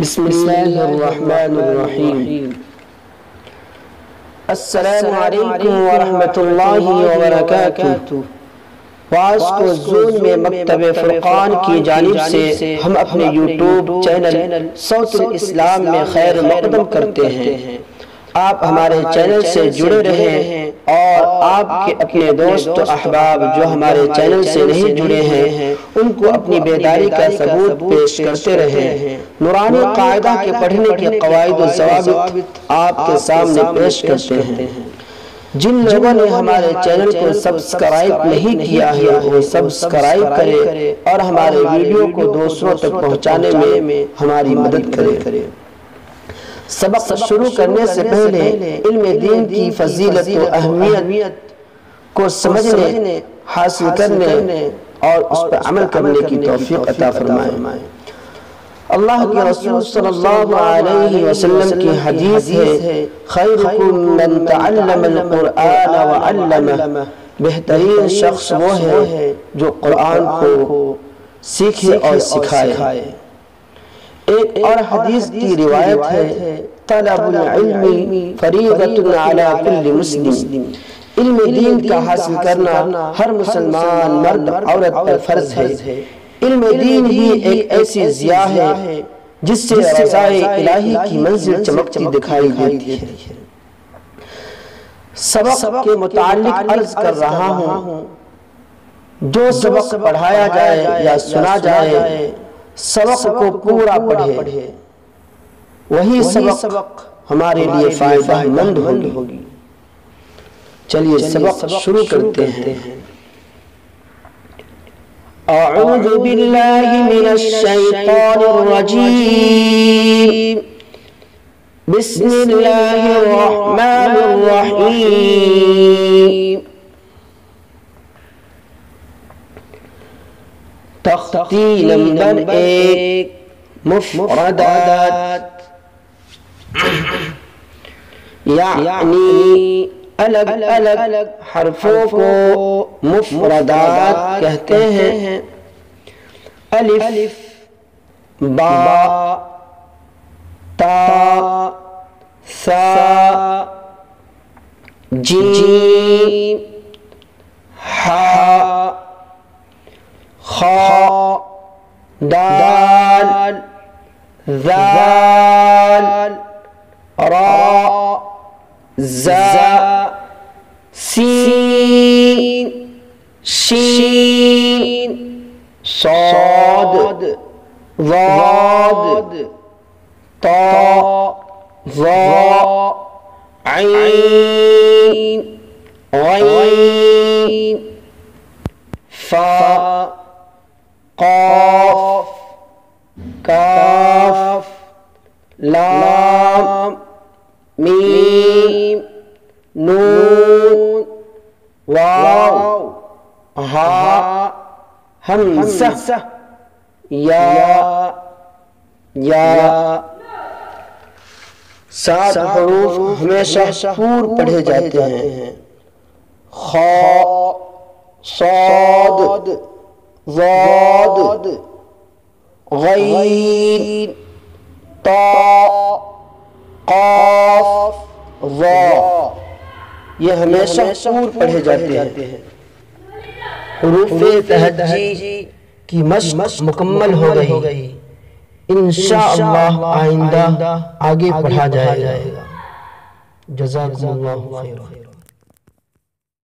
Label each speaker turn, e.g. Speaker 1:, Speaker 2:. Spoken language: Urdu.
Speaker 1: بسم اللہ الرحمن الرحیم۔ السلام علیکم ورحمۃ اللہ وبرکاتہ۔ آج کو زون میں مکتب فرقان کی جانب سے ہم اپنے یوٹیوب چینل صوت الاسلام میں خیر مقدم کرتے ہیں۔ آپ ہمارے چینل سے جڑے رہیں اور آپ کے اپنے دوست و احباب جو ہمارے چینل سے نہیں جڑے ہیں ان کو اپنی بیداری کا ثبوت پیش کرتے رہیں۔ نورانی قاعدہ کے پڑھنے کے قواعد و ضوابط آپ کے سامنے پیش کرتے ہیں۔ جن لوگوں نے ہمارے چینل کو سبسکرائب نہیں کیا ہے وہ سبسکرائب کرے اور ہمارے ویڈیو کو دوسروں تک پہنچانے میں ہماری مدد کرے۔ سبق شروع کرنے سے پہلے علم دین کی فضیلت و اہمیت کو سمجھنے، حاصل کرنے اور اس پر عمل کرنے کی توفیق عطا فرمائے۔ اللہ کے رسول صلی اللہ علیہ وسلم کی حدیث ہے، خیرکم من تعلم القرآن وعلمہ، بہترین شخص وہ ہے جو قرآن کو سیکھے اور سکھائے۔ ایک اور حدیث کی روایت ہے، طلب العلم فریضۃ علی کل مسلم، علم دین کا حاصل کرنا ہر مسلمان مرد عورت پر فرض ہے۔ علم دین ہی ایک ایسی ضیاء ہے جس سے رضائے الہی کی منزل چمکتی دکھائی دیتی ہے۔ سبق کے متعلق عرض کر رہا ہوں، جو سبق پڑھایا جائے یا سنا جائے سبق کو پورا پڑھے، وہی سبق ہمارے لیے فائدہ مند ہوگی۔ چلیے سبق شروع کرتے ہیں۔ اعوذ باللہ من الشیطان الرجیم، بسم اللہ الرحمن الرحیم۔ تختی نمبر 1، مفردات، یعنی الگ الگ حرفوں کو مفردات کہتے ہیں۔ الف، با، تا، ثا، جیم، ہا، خا، دال، ذال، را، زا، سین، شین، صاد، ضاد، طا، ظا، عین، غین، فا، قاف، کاف، لام، میم، نون، واو، ہا، ہمزہ، یا۔ 7 حروف ہمیشہ پور پڑھے جاتے ہیں، خا، صاد، ضاد، غین، طا، قاف، ظا، یہ ہمیشہ پور پڑھے جاتے ہیں۔ حروف تہجی کی مشق مکمل ہو گئی، انشاءاللہ آئندہ آگے پڑھا جائے گا۔ جزاکم اللہ خیر۔